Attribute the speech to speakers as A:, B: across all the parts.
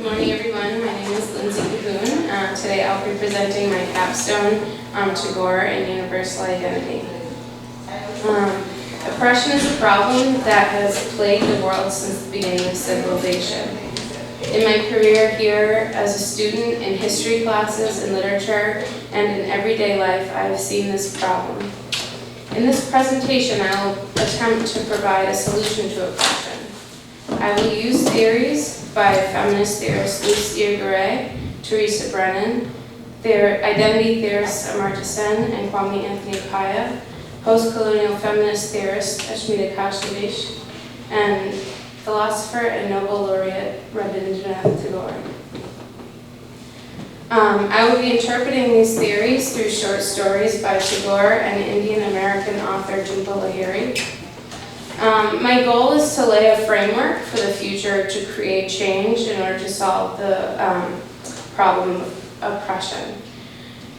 A: morning, everyone. My name is Lindsay Cahoon. Today I'll be presenting my capstone on Tagore and universal identity. Oppression is a problem that has plagued the world since the beginning of civilization. In my career here as a student in history classes, in literature, and in everyday life, I have seen this problem. In this presentation, I will attempt to provide a solution to oppression. I will use theories by feminist theorist Lucy Tagore, Teresa Brennan, identity theorists Amartya Sen and Kwame Anthony Paya, post-colonial feminist theorist Ashmita Kashnavish, and philosopher and Nobel laureate Rabindranath Tagore. I will be interpreting these theories through short stories by Tagore and Indian-American author Jhumpa Lahiri. My goal is to lay a framework for the future to create change in order to solve the problem of oppression.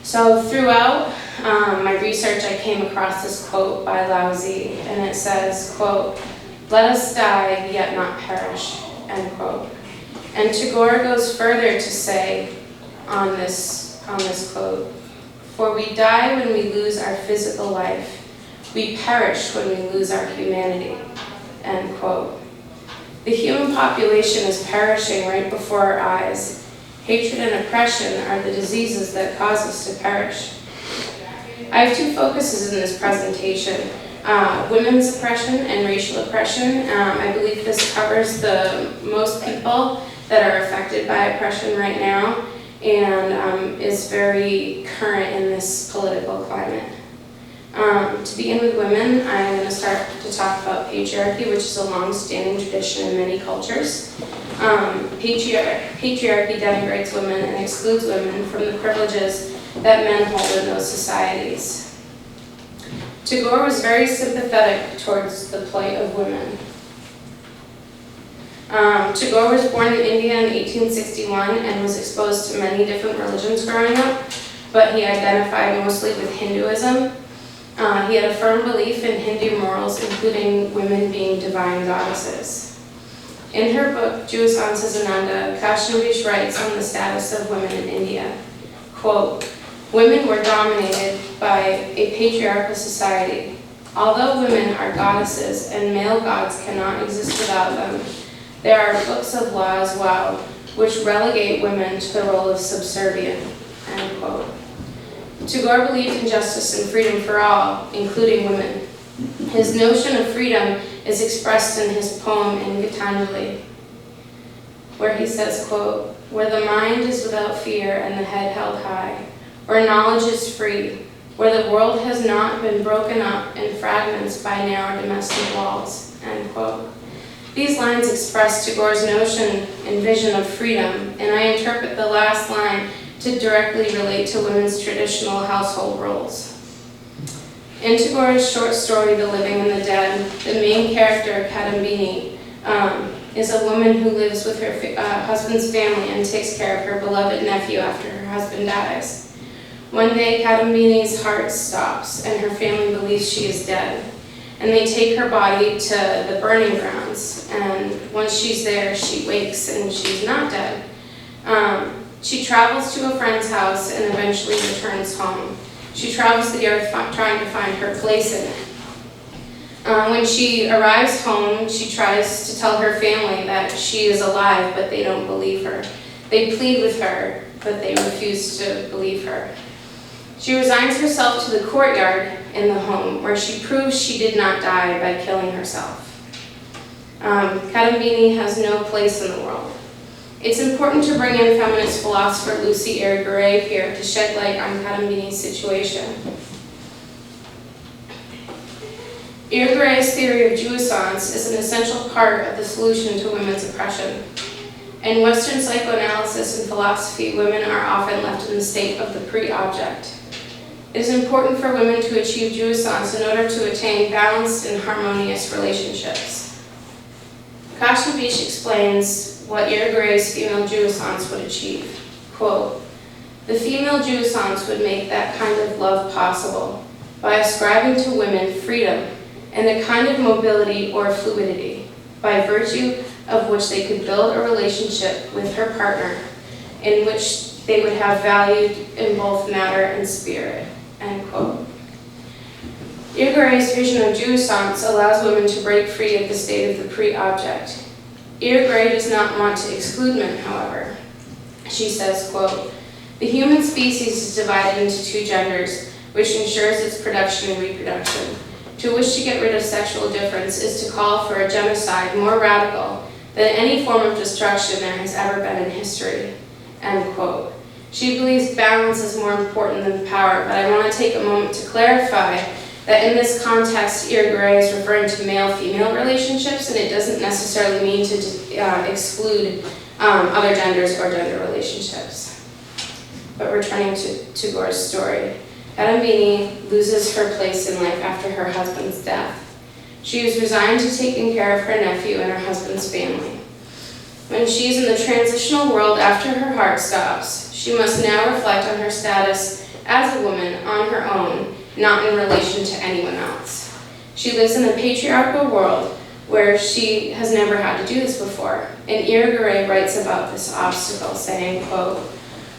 A: So throughout my research, I came across this quote by Lao Tzu, and it says, quote, "Let us die, yet not perish," end quote. And Tagore goes further to say on this quote, "For we die when we lose our physical life. We perish when we lose our humanity," end quote. The human population is perishing right before our eyes. Hatred and oppression are the diseases that cause us to perish. I have two focuses in this presentation, women's oppression and racial oppression. I believe this covers the most people that are affected by oppression right now and is very current in this political climate. To begin with women, I'm going to start to talk about patriarchy, which is a long-standing tradition in many cultures. Patriarchy denigrates women and excludes women from the privileges that men hold in those societies. Tagore was very sympathetic towards the plight of women. Tagore was born in India in 1861 and was exposed to many different religions growing up, but he identified mostly with Hinduism. He had a firm belief in Hindu morals, including women being divine goddesses. In her book, Juisance Ananda, Kashnavish writes on the status of women in India, quote, "Women were dominated by a patriarchal society. Although women are goddesses and male gods cannot exist without them, there are books of law as well, which relegate women to the role of subservient," end quote. Tagore believed in justice and freedom for all, including women. His notion of freedom is expressed in his poem in Gitanjali, where he says, quote, "Where the mind is without fear and the head held high, where knowledge is free, where the world has not been broken up in fragments by narrow domestic walls," end quote. These lines express Tagore's notion and vision of freedom, and I interpret the last line to directly relate to women's traditional household roles. In Tagore's short story, The Living and the Dead, the main character, Kadambini, is a woman who lives with her husband's family and takes care of her beloved nephew after her husband dies. One day, Kadambini's heart stops and her family believes she is dead, and they take her body to the burning grounds, and once she's there, she wakes and she's not dead. She travels to a friend's house and eventually returns home. She travels the earth trying to find her place in it. When she arrives home, she tries to tell her family that she is alive, but they don't believe her. They plead with her, but they refuse to believe her. She resigns herself to the courtyard in the home, where she proves she did not die by killing herself. Kadambini has no place in the world. It's important to bring in feminist philosopher Lucy Tagore here to shed light on Kadambini's situation. Tagore's theory of jouissance is an essential part of the solution to women's oppression. In Western psychoanalysis and philosophy, women are often left in the state of the pre-object. It is important for women to achieve jouissance in order to attain balanced and harmonious relationships. Kashnavish explains what Tagore's female jouissance would achieve. Quote, "The female jouissance would make that kind of love possible by ascribing to women freedom and a kind of mobility or fluidity, by virtue of which they could build a relationship with her partner in which they would have value in both matter and spirit, end quote. Irigaray's vision of jouissance allows women to break free of the state of the pre-object. Irigaray does not want to exclude men, however. She says, quote, "The human species is divided into two genders, which ensures its production and reproduction. To wish to get rid of sexual difference is to call for a genocide more radical than any form of destruction there has ever been in history," end quote. She believes balance is more important than power, but I want to take a moment to clarify that in this context, Irigaray is referring to male-female relationships, and it doesn't necessarily mean to exclude other genders or gender relationships. But returning to Tagore's story, Kadambini loses her place in life after her husband's death. She is resigned to taking care of her nephew and her husband's family. When she is in the transitional world after her heart stops, she must now reflect on her status as a woman on her own, not in relation to anyone else. She lives in a patriarchal world where she has never had to do this before, and Irigaray writes about this obstacle, saying, quote,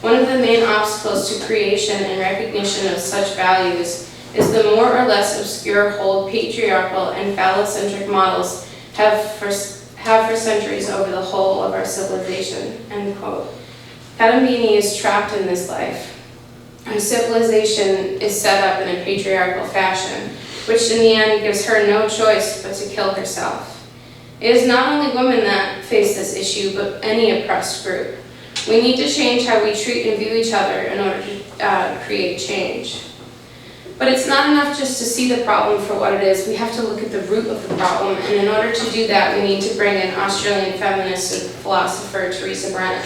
A: "One of the main obstacles to creation and recognition of such values is the more or less obscure hold patriarchal and phallocentric models have for centuries over the whole of our civilization," end quote. Kadambini is trapped in this life. Her civilization is set up in a patriarchal fashion, which in the end gives her no choice but to kill herself. It is not only women that face this issue, but any oppressed group. We need to change how we treat and view each other in order to create change. But it's not enough just to see the problem for what it is. We have to look at the root of the problem, and in order to do that, we need to bring in Australian feminist and philosopher Teresa Brennan.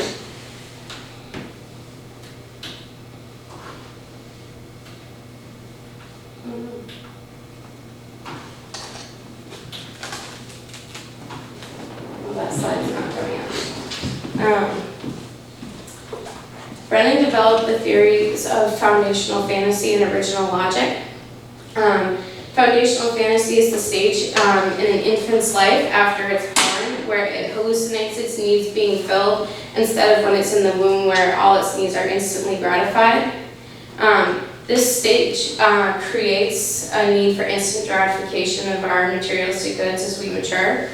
A: That slide's not coming up. Brennan developed the theories of foundational fantasy and original logic. Foundational fantasy is the stage in an infant's life after it's born, where it hallucinates its needs being filled instead of when it's in the womb, where all its needs are instantly gratified. This stage creates a need for instant gratification of our materialistic goods as we mature.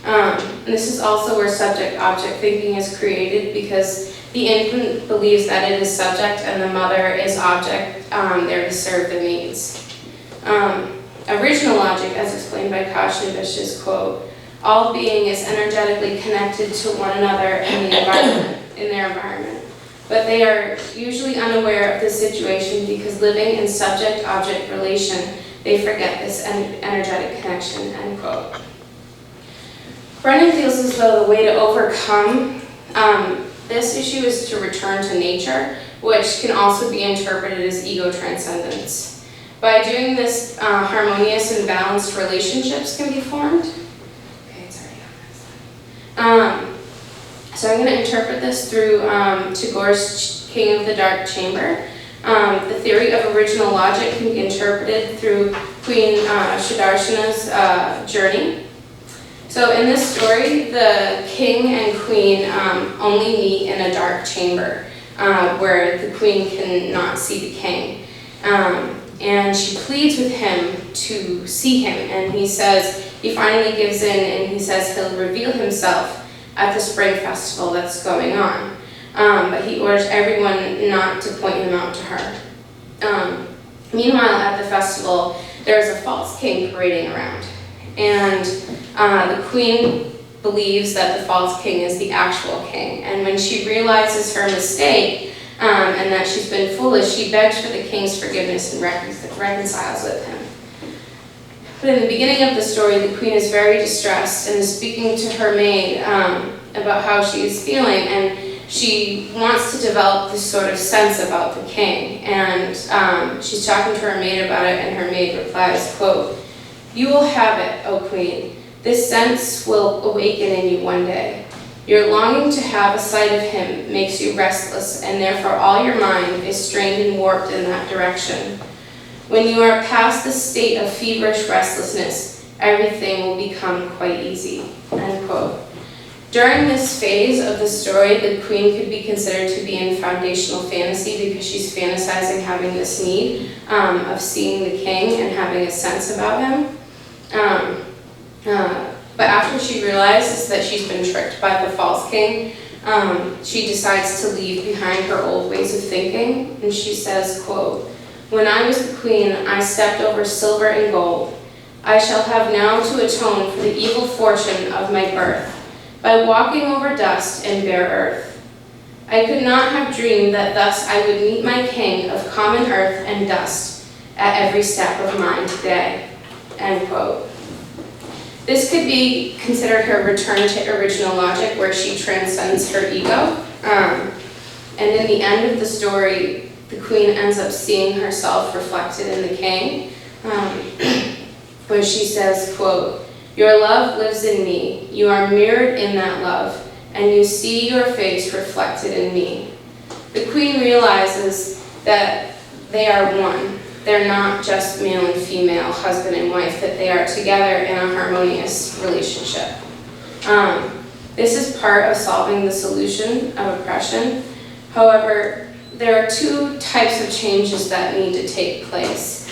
A: And this is also where subject-object thinking is created, because the infant believes that it is subject and the mother is object there to serve the needs. Original logic, as explained by Kashnivish, is, quote, "All being is energetically connected to one another in the environment, in their environment. But they are usually unaware of the situation because living in subject-object relation, they forget this energetic connection," end quote. Brennan feels as though the way to overcome this issue is to return to nature, which can also be interpreted as ego transcendence. By doing this, harmonious and balanced relationships can be formed. Okay, it's already on that slide. So I'm going to interpret this through Tagore's King of the Dark Chamber. The theory of original logic can be interpreted through Queen Sudarshana's journey. So in this story, the king and queen only meet in a dark chamber where the queen cannot see the king. And she pleads with him to see him, and he finally gives in, and he says he'll reveal himself at the spring festival that's going on. But he orders everyone not to point him out to her. Meanwhile, at the festival, there's a false king parading around. And the queen believes that the false king is the actual king. And when she realizes her mistake and that she's been foolish, she begs for the king's forgiveness and reconciles with him. But in the beginning of the story, the queen is very distressed and is speaking to her maid about how she is feeling, and she wants to develop this sort of sense about the king. And she's talking to her maid about it, and her maid replies, quote, "You will have it, O queen. This sense will awaken in you one day. Your longing to have a sight of him makes you restless, and therefore all your mind is strained and warped in that direction. When you are past the state of feverish restlessness, everything will become quite easy," end quote. During this phase of the story, the queen could be considered to be in foundational fantasy because she's fantasizing having this need of seeing the king and having a sense about him. But after she realizes that she's been tricked by the false king, she decides to leave behind her old ways of thinking, and she says, quote, "When I was the queen, I stepped over silver and gold. I shall have now to atone for the evil fortune of my birth, by walking over dust and bare earth. I could not have dreamed that thus I would meet my king of common earth and dust at every step of mine today." End quote. This could be considered her return to original logic, where she transcends her ego. And in the end of the story, the queen ends up seeing herself reflected in the king, where she says, quote, "Your love lives in me. You are mirrored in that love, and you see your face reflected in me." The queen realizes that they are one. They're not just male and female, husband and wife, that they are together in a harmonious relationship. This is part of solving the solution of oppression. However, there are two types of changes that need to take place.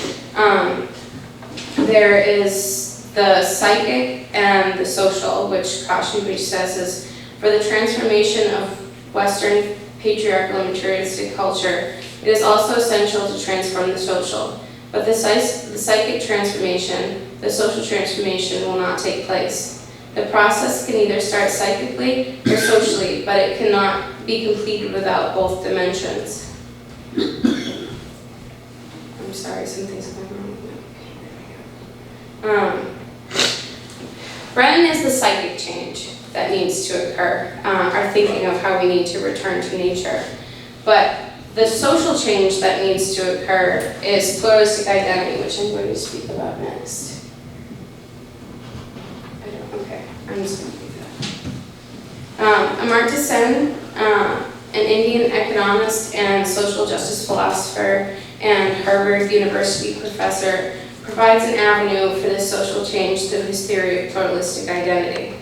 A: There is the psychic and the social, which Cautionbridge says is for the transformation of Western patriarchal and materialistic culture. It is also essential to transform the social, but the psychic transformation, the social transformation will not take place. The process can either start psychically or socially, but it cannot be completed without both dimensions. I'm sorry, something's going wrong. Brennan is the psychic change that needs to occur, our thinking of how we need to return to nature. But the social change that needs to occur is pluralistic identity, which I'm going to speak about next. I'm just going to do that. Amartya Sen, an Indian economist and social justice philosopher and Harvard University professor, provides an avenue for this social change through his theory of pluralistic identity.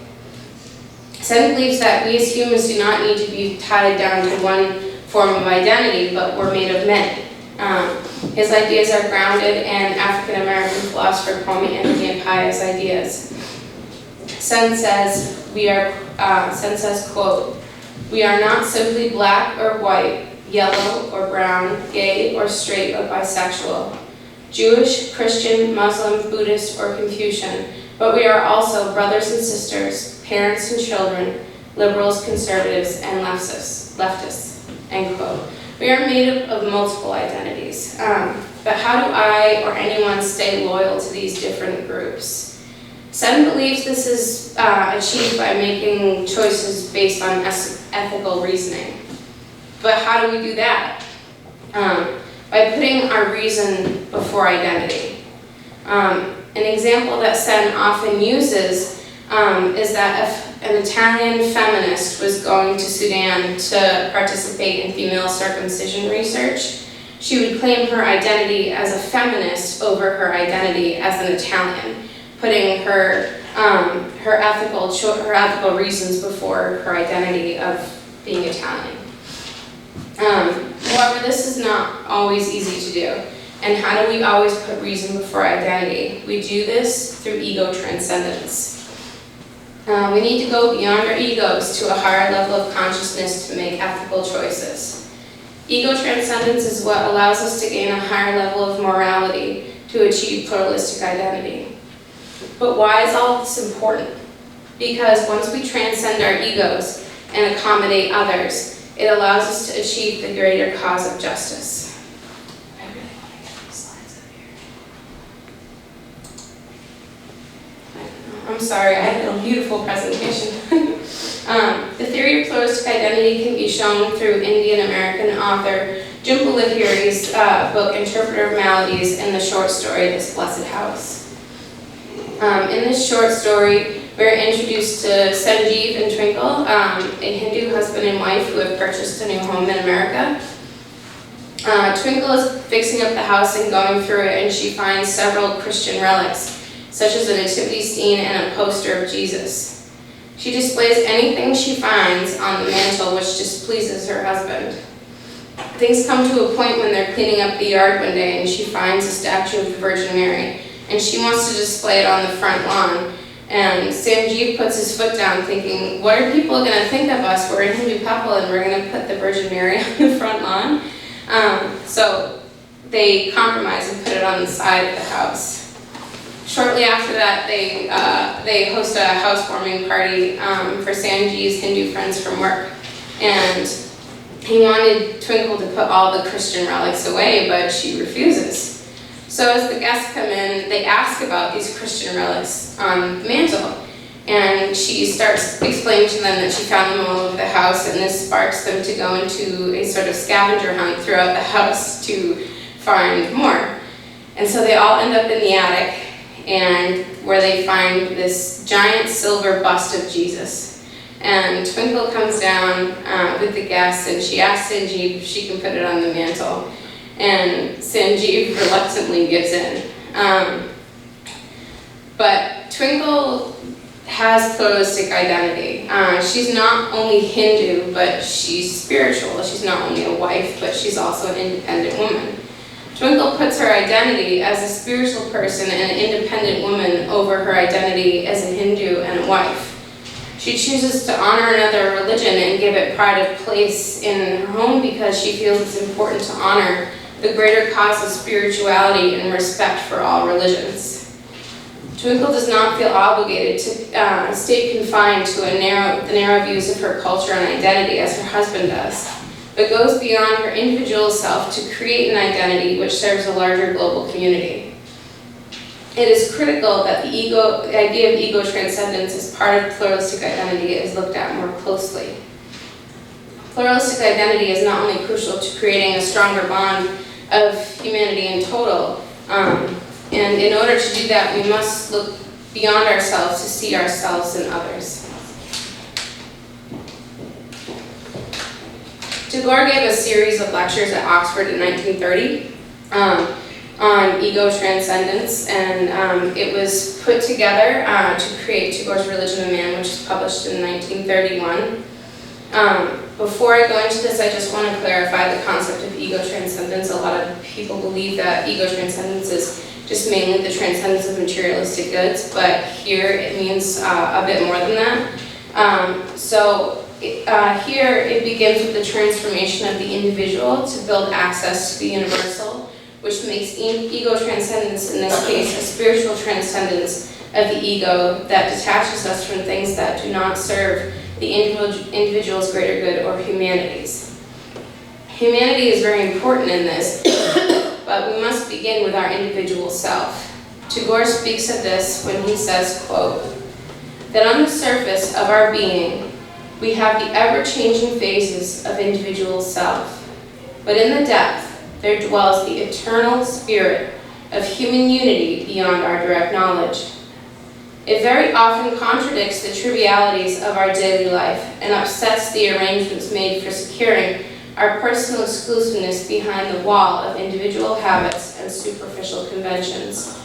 A: Sen believes that we as humans do not need to be tied down to one form of identity, but we're made of many. His ideas are grounded in African-American philosopher Kwame Nkrumah's ideas. Sen says, quote, "We are not simply black or white, yellow or brown, gay or straight or bisexual, Jewish, Christian, Muslim, Buddhist, or Confucian, but we are also brothers and sisters, parents and children, liberals, conservatives, and leftists, end quote. We are made of multiple identities, but how do I or anyone stay loyal to these different groups? Sen believes this is achieved by making choices based on ethical reasoning. But how do we do that? By putting our reason before identity. An example that Sen often uses is that if an Italian feminist was going to Sudan to participate in female circumcision research, she would claim her identity as a feminist over her identity as an Italian, putting her ethical reasons before her identity of being Italian. However, this is not always easy to do. And how do we always put reason before identity? We do this through ego transcendence. We need to go beyond our egos to a higher level of consciousness to make ethical choices. Ego transcendence is what allows us to gain a higher level of morality to achieve pluralistic identity. But why is all of this important? Because once we transcend our egos and accommodate others, it allows us to achieve the greater cause of justice. I really want to get these slides up here. I'm sorry, I had a beautiful presentation. The theory of pluralistic identity can be shown through Indian American author Jhumpa Lahiri's book Interpreter of Maladies and the short story This Blessed House. In this short story, we're introduced to Sanjeev and Twinkle, a Hindu husband and wife who have purchased a new home in America. Twinkle is fixing up the house and going through it, and she finds several Christian relics, such as a nativity scene and a poster of Jesus. She displays anything she finds on the mantle which displeases her husband. Things come to a point when they're cleaning up the yard one day and she finds a statue of the Virgin Mary, and she wants to display it on the front lawn. And Sanjeev puts his foot down thinking, what are people going to think of us? We're a Hindu couple and we're going to put the Virgin Mary on the front lawn. So they compromise and put it on the side of the house. Shortly after that, they host a housewarming party for Sanjeev's Hindu friends from work. And he wanted Twinkle to put all the Christian relics away, but she refuses. So as the guests come in, they ask about these Christian relics on the mantle. And she starts explaining to them that she found them all over the house, and this sparks them to go into a sort of scavenger hunt throughout the house to find more. And so they all end up in the attic, and where they find this giant silver bust of Jesus. And Twinkle comes down with the guests, and she asks Sanjeev if she can put it on the mantle. And Sanjeev reluctantly gives in. But Twinkle has pluralistic identity. She's not only Hindu, but she's spiritual. She's not only a wife, but she's also an independent woman. Twinkle puts her identity as a spiritual person and an independent woman over her identity as a Hindu and a wife. She chooses to honor another religion and give it pride of place in her home because she feels it's important to honor the greater cause of spirituality and respect for all religions. Twinkle does not feel obligated to stay confined to the narrow views of her culture and identity as her husband does, but goes beyond her individual self to create an identity which serves a larger global community. It is critical that the idea of ego transcendence as part of pluralistic identity is looked at more closely. Pluralistic identity is not only crucial to creating a stronger bond of humanity in total, and in order to do that, we must look beyond ourselves to see ourselves in others. Tagore gave a series of lectures at Oxford in 1930 on ego transcendence, and it was put together to create Tagore's Religion of Man, which was published in 1931. Before I go into this, I just want to clarify the concept of ego transcendence. A lot of people believe that ego transcendence is just mainly the transcendence of materialistic goods, but here it means a bit more than that. Here it begins with the transformation of the individual to build access to the universal, which makes ego transcendence, in this case, a spiritual transcendence of the ego that detaches us from things that do not serve the individual's greater good or humanity's. Humanity is very important in this, but we must begin with our individual self. Tagore speaks of this when he says, quote, that on the surface of our being, we have the ever-changing phases of individual self, but in the depth, there dwells the eternal spirit of human unity beyond our direct knowledge. It very often contradicts the trivialities of our daily life and upsets the arrangements made for securing our personal exclusiveness behind the wall of individual habits and superficial conventions.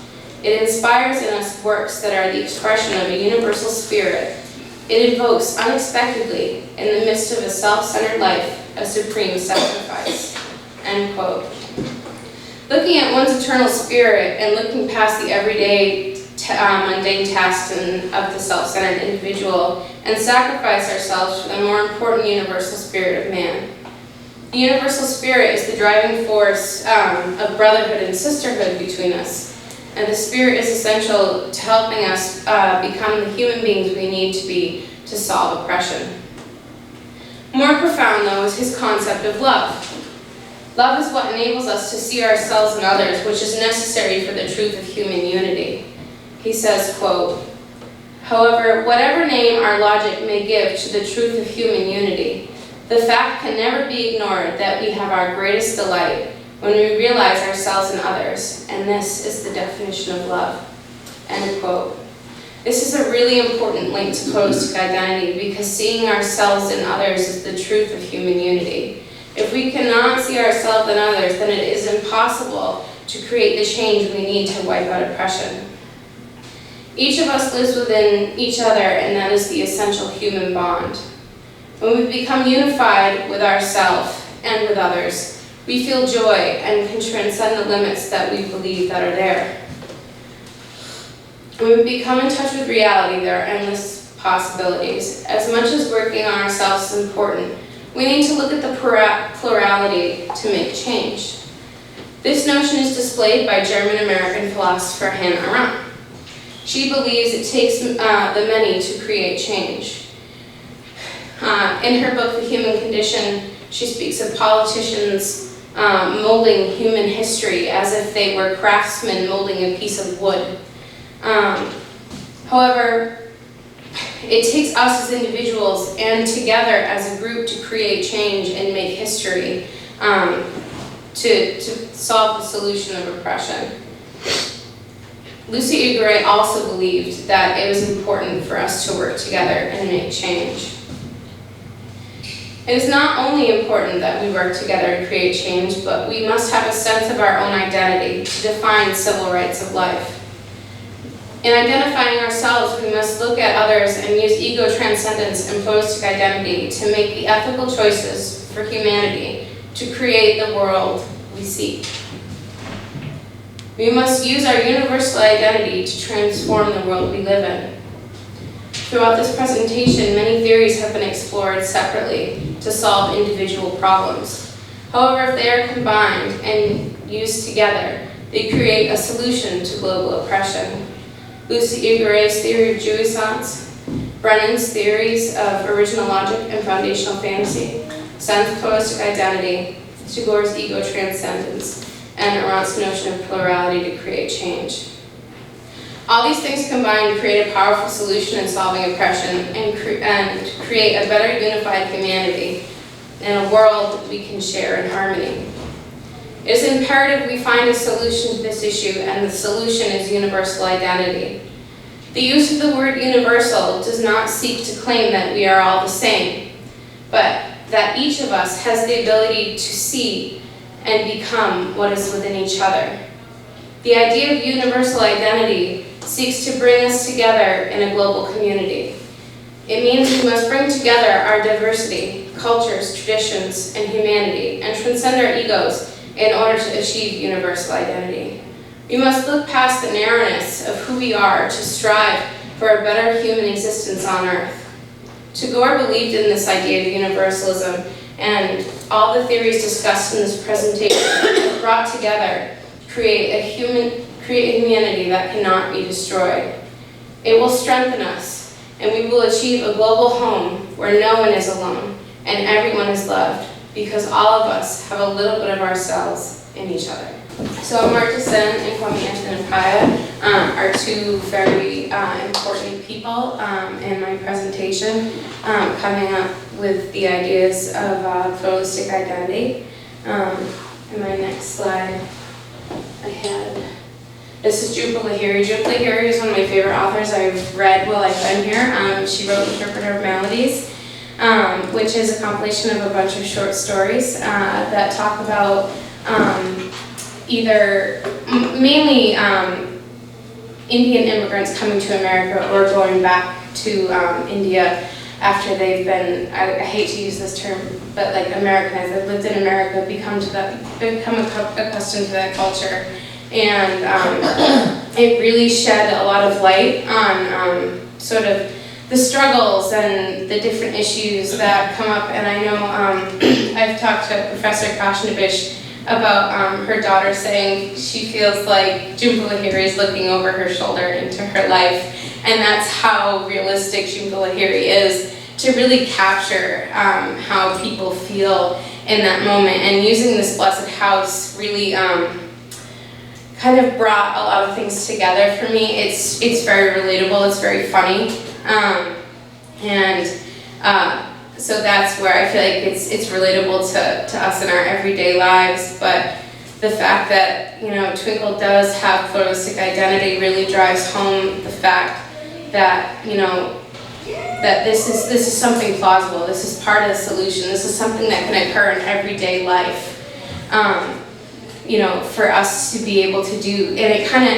A: It inspires in us works that are the expression of a universal spirit. It invokes unexpectedly, in the midst of a self-centered life, a supreme sacrifice. End quote. Looking at one's eternal spirit and looking past the everyday mundane tasks of the self-centered individual and sacrifice ourselves for the more important universal spirit of man. The universal spirit is the driving force of brotherhood and sisterhood between us, and the spirit is essential to helping us become the human beings we need to be to solve oppression. More profound, though, is his concept of love. Love is what enables us to see ourselves and others, which is necessary for the truth of human unity. He says, quote, however, whatever name our logic may give to the truth of human unity, the fact can never be ignored that we have our greatest delight when we realize ourselves and others, and this is the definition of love. End quote. This is a really important link to pluralistic identity because seeing ourselves and others is the truth of human unity. If we cannot see ourselves and others, then it is impossible to create the change we need to wipe out oppression. Each of us lives within each other, and that is the essential human bond. When we become unified with ourselves and with others, we feel joy and can transcend the limits that we believe that are there. When we become in touch with reality, there are endless possibilities. As much as working on ourselves is important, we need to look at the plurality to make change. This notion is displayed by German-American philosopher Hannah Arendt. She believes it takes the many to create change. In her book, The Human Condition, she speaks of politicians molding human history as if they were craftsmen molding a piece of wood. However, it takes us as individuals and together as a group to create change and make history to solve the solution of oppression. Lucy Tagore also believed that it was important for us to work together and make change. It is not only important that we work together to create change, but we must have a sense of our own identity to define civil rights of life. In identifying ourselves, we must look at others and use ego transcendence and pluralistic identity to make the ethical choices for humanity to create the world we seek. We must use our universal identity to transform the world we live in. Throughout this presentation, many theories have been explored separately to solve individual problems. However, if they are combined and used together, they create a solution to global oppression. Lucy Tagore's theory of jouissance, Brennan's theories of original logic and foundational fantasy, Sen's pluralistic identity, Tagore's ego transcendence, and Arendt's notion of plurality to create change. All these things combine to create a powerful solution in solving oppression and create a better unified humanity and a world we can share in harmony. It is imperative we find a solution to this issue, and the solution is universal identity. The use of the word universal does not seek to claim that we are all the same, but that each of us has the ability to see and become what is within each other. The idea of universal identity seeks to bring us together in a global community. It means we must bring together our diversity, cultures, traditions, and humanity, and transcend our egos in order to achieve universal identity. We must look past the narrowness of who we are to strive for a better human existence on Earth. Tagore believed in this idea of universalism, and all the theories discussed in this presentation brought together create a humanity that cannot be destroyed. It will strengthen us, and we will achieve a global home where no one is alone and everyone is loved, because all of us have a little bit of ourselves in each other. So Marta Sen and Kwame Anthony Paya are two very important people in my presentation, coming up with the ideas of pluralistic identity. In my next slide, I had, this is Jhumpa Lahiri. Jhumpa Lahiri is one of my favorite authors I've read while I've been here. She wrote Interpreter of Maladies, which is a compilation of a bunch of short stories that talk about either mainly Indian immigrants coming to America or going back to India after they've been, I hate to use this term, but like Americanized, they've lived in America, become accustomed to that culture. And it really shed a lot of light on sort of the struggles and the different issues that come up. And I know I've talked to Professor Kashnavish about her daughter saying she feels like Jhumpa Lahiri is looking over her shoulder into her life. And that's how realistic Jhumpa Lahiri is, to really capture how people feel in that moment. And using this blessed house really kind of brought a lot of things together for me. It's very relatable, it's very funny. So that's where I feel like it's relatable to us in our everyday lives. But the fact that, you know, Twinkle does have pluralistic identity really drives home the fact that, you know, that this is something plausible. This is part of the solution. This is something that can occur in everyday life. for us to be able to do. And it kind of,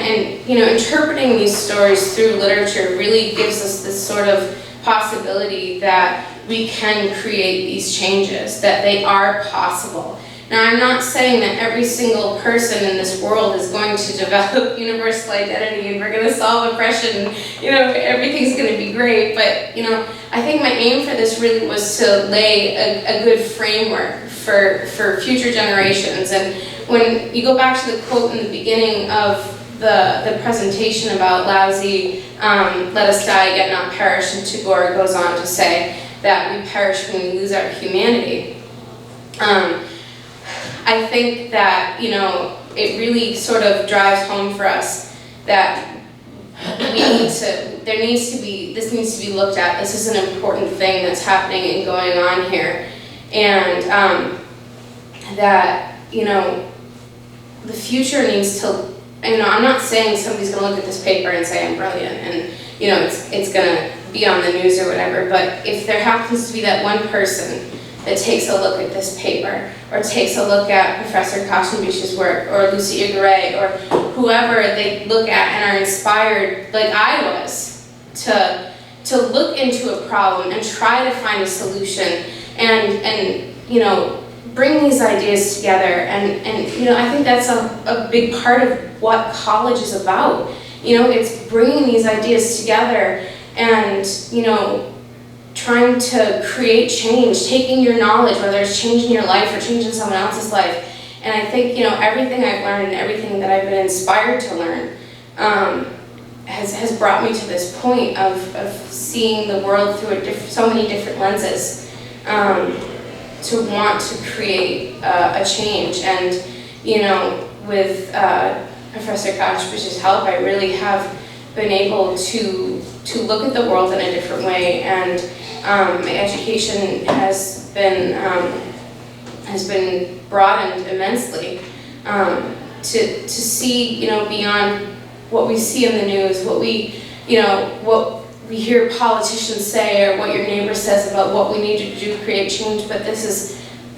A: interpreting these stories through literature really gives us this sort of possibility that we can create these changes, that they are possible. Now, I'm not saying that every single person in this world is going to develop universal identity and we're going to solve oppression and, everything's going to be great. But, I think my aim for this really was to lay a good framework for future generations. And when you go back to the quote in the beginning of the presentation about Laozi, let us die yet not perish, and Tagore goes on to say that we perish when we lose our humanity. I think that, it really sort of drives home for us that this needs to be looked at. This is an important thing that's happening and going on here. And that, the future needs to, I'm not saying somebody's gonna look at this paper and say I'm brilliant and, it's gonna be on the news or whatever, but if there happens to be that one person that takes a look at this paper, or takes a look at Professor Kashinbish's work, or Lucy Iguaray, or whoever they look at and are inspired, like I was, to look into a problem and try to find a solution, and bring these ideas together, and I think that's a big part of what college is about. It's bringing these ideas together and, trying to create change, taking your knowledge, whether it's changing your life or changing someone else's life. And I think, everything I've learned and everything that I've been inspired to learn has brought me to this point of seeing the world through so many different lenses, to want to create a change. And, with Professor Kashinbish's help, I really have been able to look at the world in a different way, and my education has been broadened immensely, to see beyond what we see in the news, what we hear politicians say, or what your neighbor says about what we need to do to create change. But this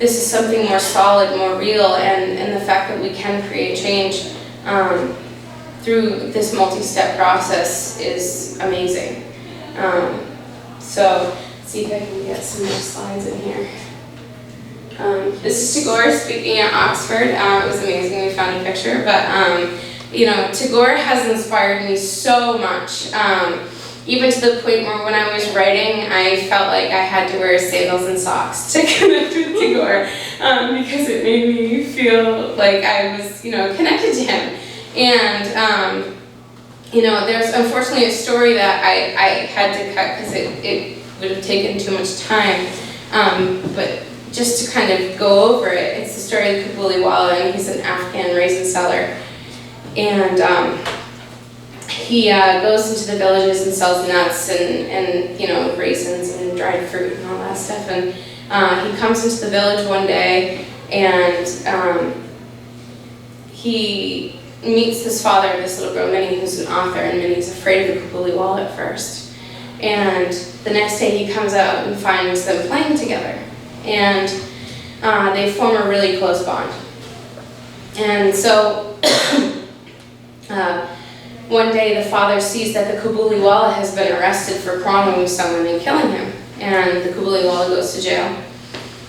A: is something more solid, more real, and the fact that we can create change through this multi-step process is amazing. So let's see if I can get some more slides in here. This is Tagore speaking at Oxford. It was amazing, we found a picture, but Tagore has inspired me so much, even to the point where when I was writing, I felt like I had to wear sandals and socks to connect with Tagore, because it made me feel like I was, connected to him. And, there's unfortunately a story that I had to cut because it would have taken too much time, but just to kind of go over it, it's the story of Kabuliwala, and he's an Afghan raisin seller. And he goes into the villages and sells nuts and raisins and dried fruit and all that stuff. And he comes into the village one day, and he meets this father of this little girl, Minnie, who's an author, and Minnie's afraid of the Kabuliwala at first. And the next day he comes out and finds them playing together, and they form a really close bond. And so one day the father sees that the Kabuliwala has been arrested for quarreling with someone and killing him, and the Kabuliwala goes to jail.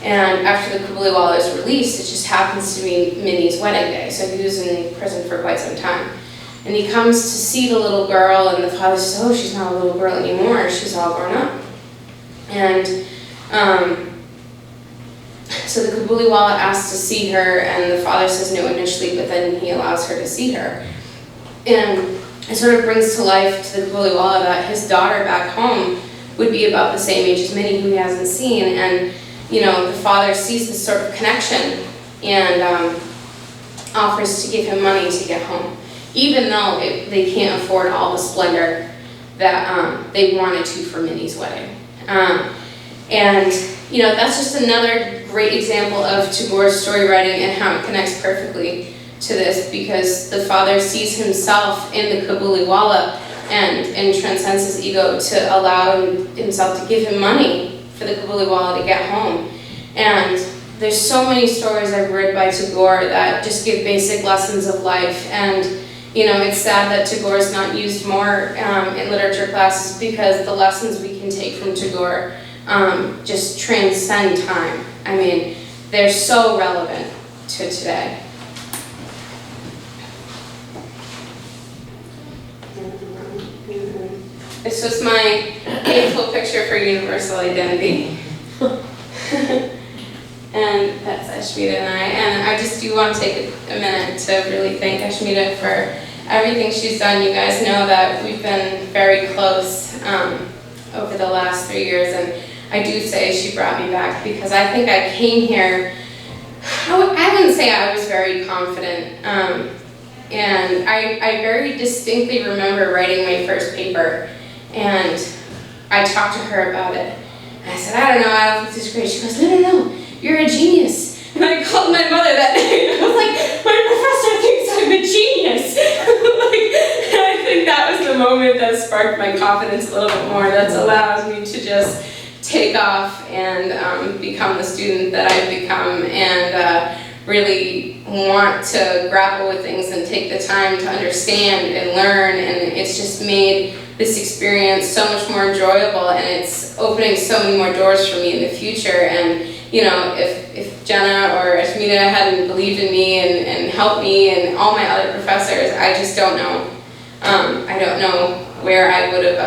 A: And after the Kabuliwala is released, it just happens to be Minnie's wedding day, so he was in prison for quite some time. And he comes to see the little girl, and the father says, oh, she's not a little girl anymore, she's all grown up. And so the Kabuliwala asks to see her, and the father says no initially, but then he allows her to see her. And it sort of brings to life to the Kabuliwala that his daughter back home would be about the same age as Minnie, who he hasn't seen. And the father sees this sort of connection and offers to give him money to get home, even though they can't afford all the splendor that they wanted to for Minnie's wedding. And that's just another great example of Tagore's story writing and how it connects perfectly to this, because the father sees himself in the Kabuliwala and transcends his ego to allow himself to give him money for the Kabuliwala to get home. And there's so many stories I've read by Tagore that just give basic lessons of life, and it's sad that Tagore is not used more in literature classes, because the lessons we can take from Tagore just transcend time. I mean, they're so relevant to today. This was my beautiful picture for universal identity. And that's Ashmita and I. And I just do want to take a minute to really thank Ashmita for everything she's done. You guys know that we've been very close over the last 3 years. And I do say she brought me back, because I think I came here, I wouldn't say I was very confident. And I very distinctly remember writing my first paper. And I talked to her about it. And I said, I don't think this is great. She goes, no, you're a genius. And I called my mother that night. I was like, my professor thinks I'm a genius. And I think that was the moment that sparked my confidence a little bit more. That's allowed me to just take off and become the student that I've become, and really want to grapple with things and take the time to understand and learn. And it's just made this experience so much more enjoyable, and it's opening so many more doors for me in the future. And if Jenna or Ashmita hadn't believed in me and helped me, and all my other professors, I just don't know. I don't know where I would have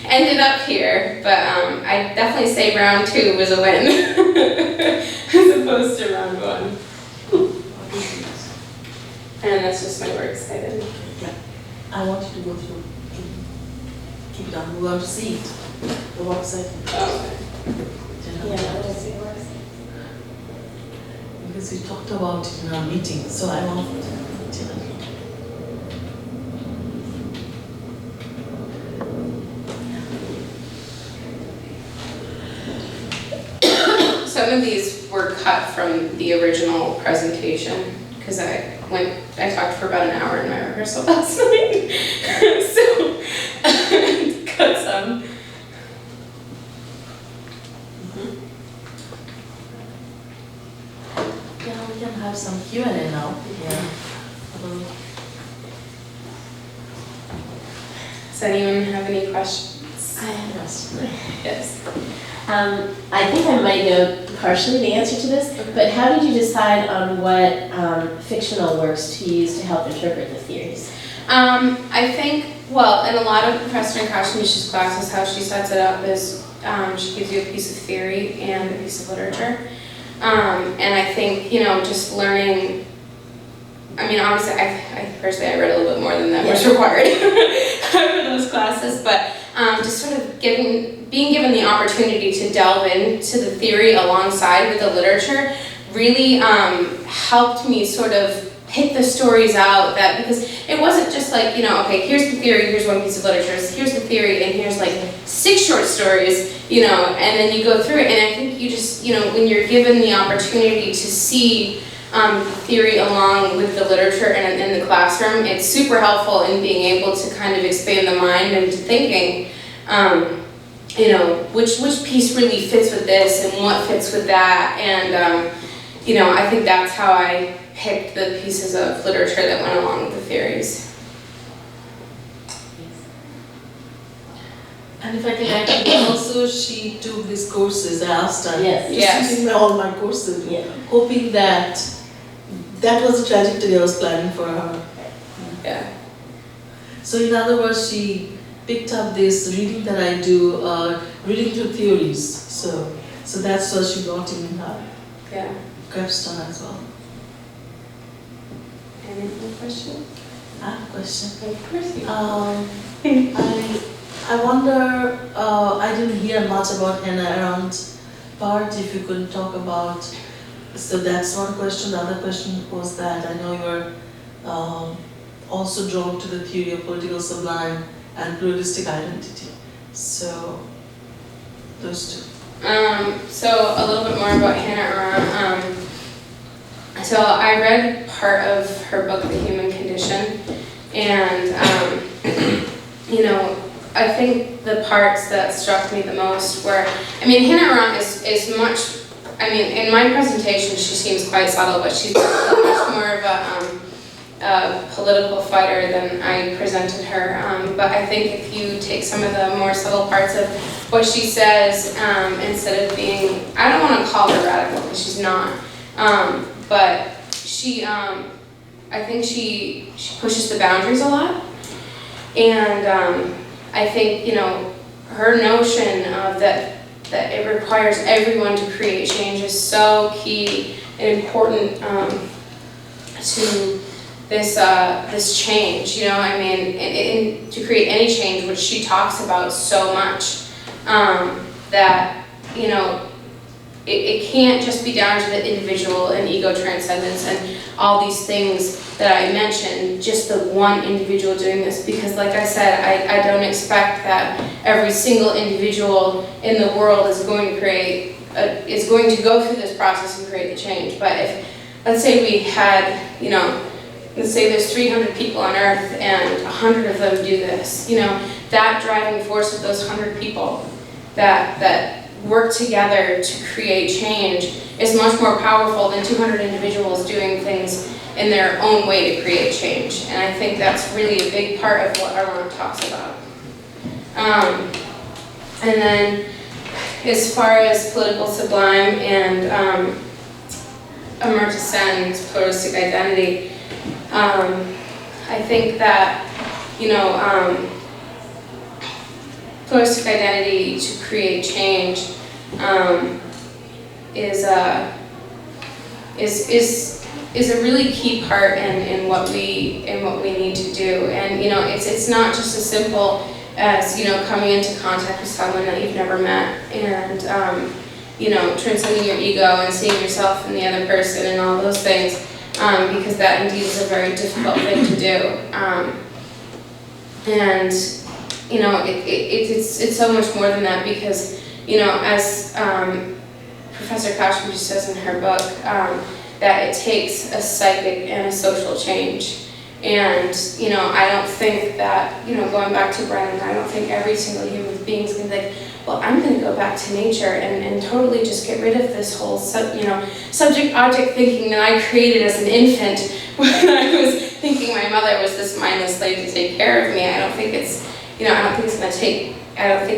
A: ended up here, but I definitely say round 2 was a win as opposed to round 1. And that's just my work cited.
B: Yeah. I want you to go through. Keep it on. We want to see it. The website.
A: Oh, okay.
B: Yeah,
A: I want to see the website.
B: Because we talked about it in our meeting, so I want to.
A: Some of these were cut from the original presentation, because I talked for about an hour in my rehearsal last night. So cut some.
B: Yeah, we can have some Q&A now. Yeah.
A: Does anyone have any questions?
C: I have a question.
A: Yes.
C: I think I might know partially the answer to this, but how did you decide on what fictional works to use to help interpret the theories?
A: I think, well, in a lot of Professor Nakashimish's classes, how she sets it up is she gives you a piece of theory and a piece of literature. And I think, just learning, I mean, obviously, I personally, I read a little bit more than that was required for those classes, but just sort of being given the opportunity to delve into the theory alongside with the literature really helped me sort of pick the stories out, that because it wasn't just like, okay, here's the theory, here's one piece of literature, here's the theory, and here's like 6 short stories, and then you go through it, and I think you just, when you're given the opportunity to see theory along with the literature and in the classroom, it's super helpful in being able to kind of expand the mind into thinking, which piece really fits with this and what fits with that, and I think that's how I picked the pieces of literature that went along with the theories.
B: And if I can add, also she took these courses. I asked her.
C: Yes.
B: Just using all my courses,
C: Yeah.
B: hoping that was the trajectory I was planning for her.
A: Yeah.
B: So in other words, she picked up this reading that I do, reading through theories. So that's what she brought in her
A: Yeah.
B: capstone as well.
A: Any other question?
B: I have a question.
A: Of course you
B: I wonder, I didn't hear much about Hannah Arendt's part, if you could talk about, so that's one question. The other question was that I know you're also drawn to the theory of political sublime and pluralistic identity. So, those two.
A: So a little bit more about Hannah Arendt. So I read part of her book, The Human Condition, and I think the parts that struck me the most were, Hannah Arendt is much I mean, in my presentation, she seems quite subtle, but she's much more of a political fighter than I presented her. But I think if you take some of the more subtle parts of what she says, instead of being, I don't want to call her radical because she's not, but she, I think she pushes the boundaries a lot. And I think, you know, her notion of that it requires everyone to create change is so key and important to this change. You know, I mean, to create any change, which she talks about so much, that, you know, it can't just be down to the individual and ego transcendence and all these things that I mentioned, just the one individual doing this, because like I said, I don't expect that every single individual in the world is going to go through this process and create the change. But if, let's say we had, you know, let's say there's 300 people on Earth and 100 of them do this, you know, that driving force of those 100 people that work together to create change is much more powerful than 200 individuals doing things in their own way to create change. And I think that's really a big part of what Armand talks about. And then as far as political sublime and Amartya Sen's pluralistic identity, I think that, you know, pluralistic identity to create change is a really key part in what we need to do. And you know, it's not just as simple as, you know, coming into contact with someone that you've never met and you know, transcending your ego and seeing yourself in the other person and all those things, because that indeed is a very difficult thing to do. And you know, it's so much more than that, because, you know, as Professor Kashmir says in her book, that it takes a psychic and a social change. And, you know, I don't think that, you know, going back to Brennan, I don't think every single human being is going to be like, well, I'm going to go back to nature and totally just get rid of this whole, you know, subject-object thinking that I created as an infant when I was thinking my mother was this mindless slave to take care of me. I don't think it's, you know, I don't think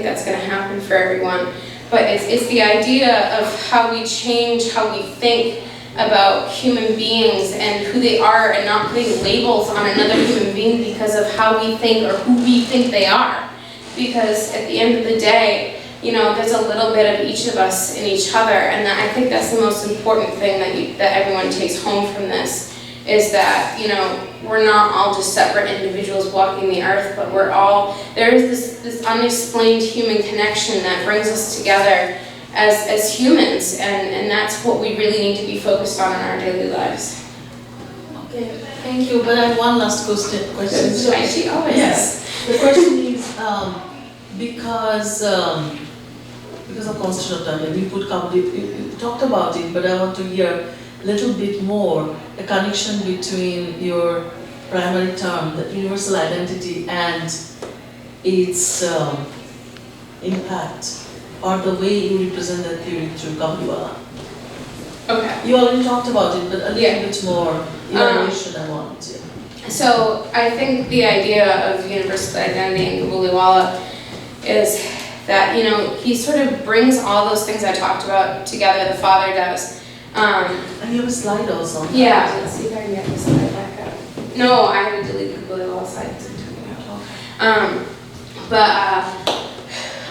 A: that's going to happen for everyone. But it's the idea of how we change, how we think about human beings and who they are, and not putting labels on another human being because of how we think or who we think they are. Because at the end of the day, you know, there's a little bit of each of us in each other, and I think that's the most important thing that everyone takes home from this, is that, you know, we're not all just separate individuals walking the earth, but we're all, there is this unexplained human connection that brings us together as humans, and that's what we really need to be focused on in our daily lives.
B: Okay, thank you. But I have one last question. So,
A: She always
B: yes, the question is because of constitutional time, we talked about it, but I want to hear a little bit more the connection between your primary term, the universal identity, and its impact, or the way you represent that theory through Kabbaliwala.
A: Okay.
B: You already talked about it, but a little bit more elaboration I want to.
A: So I think the idea of universal identity in Kabbaliwala is that, you know, he sort of brings all those things I talked about together, the Father does.
B: And you have a slide also.
A: Yeah, let's see if I can get this slide back up. No, I had to delete the Kabbaliwala slide because it took me out. But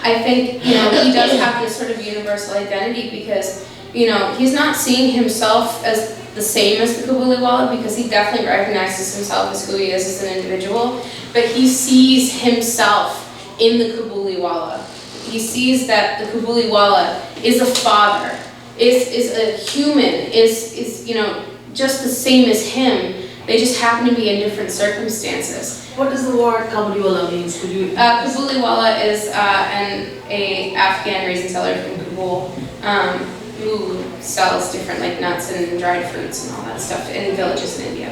A: I think, you know, he does have this sort of universal identity because, you know, he's not seeing himself as the same as the Kabbaliwala, because he definitely recognizes himself as who he is as an individual, but he sees himself in the Kabbaliwala. He sees that the Kabbaliwala is a father, is a human, is you know, just the same as him. They just happen to be in different circumstances.
B: What does the word Kabbaliwala means? Could you?
A: Kabbaliwala is a Afghan raisin seller from Kabul who sells different like nuts and dried fruits and all that stuff in villages in India.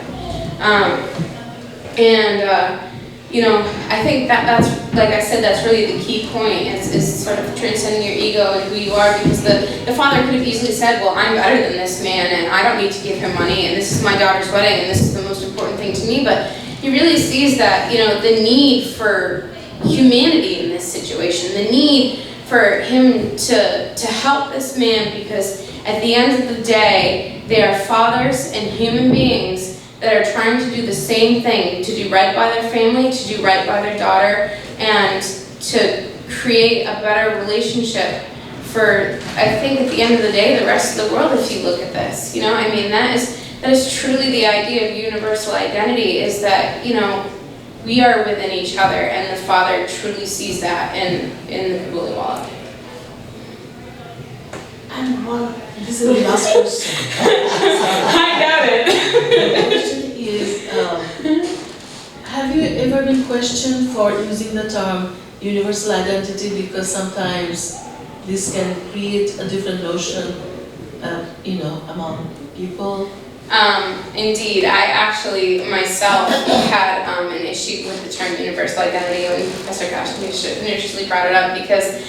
A: I think that's, like I said, that's really the key point, is sort of transcending your ego and who you are, because the father could have easily said, well, I'm better than this man, and I don't need to give him money, and this is my daughter's wedding, and this is the most important thing to me, but he really sees that, the need for humanity in this situation, the need for him to help this man, because at the end of the day, they are fathers and human beings that are trying to do the same thing, to do right by their family, to do right by their daughter, and to create a better relationship for, I think at the end of the day, the rest of the world, if you look at this. That is truly the idea of universal identity, is that, we are within each other, and the Father truly sees that in the Kabuli Wala.
B: And this is the last question.
A: I got it.
B: The question is, have you ever been questioned for using the term universal identity, because sometimes this can create a different notion, among people?
A: Indeed, I actually myself had an issue with the term universal identity when Professor Gosh initially brought it up, because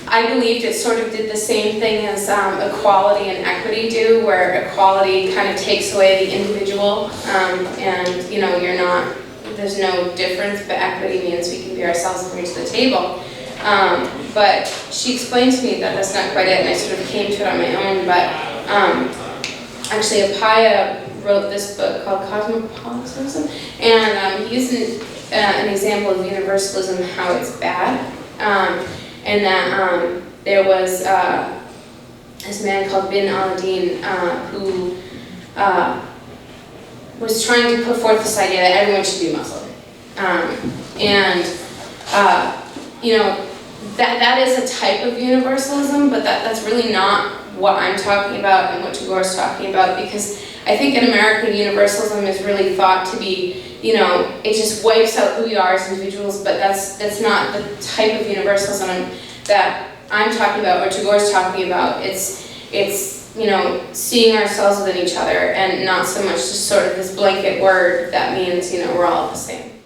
A: I believed it sort of did the same thing as equality and equity do, where equality kind of takes away the individual, and there's no difference, but equity means we can be ourselves and bring to the table. But she explained to me that that's not quite it, and I sort of came to it on my own, but actually Apaya wrote this book called Cosmopolitanism, and he used an example of universalism, how it's bad. And that there was this man called Bin Al-Din who was trying to put forth this idea that everyone should be Muslim. That is a type of universalism, but that's really not what I'm talking about and what Tagore's talking about, because I think in American universalism is really thought to be, it just wipes out who we are as individuals, but that's not the type of universalism that I'm talking about or Tagore's talking about. It's seeing ourselves within each other, and not so much just sort of this blanket word that means, we're all the same.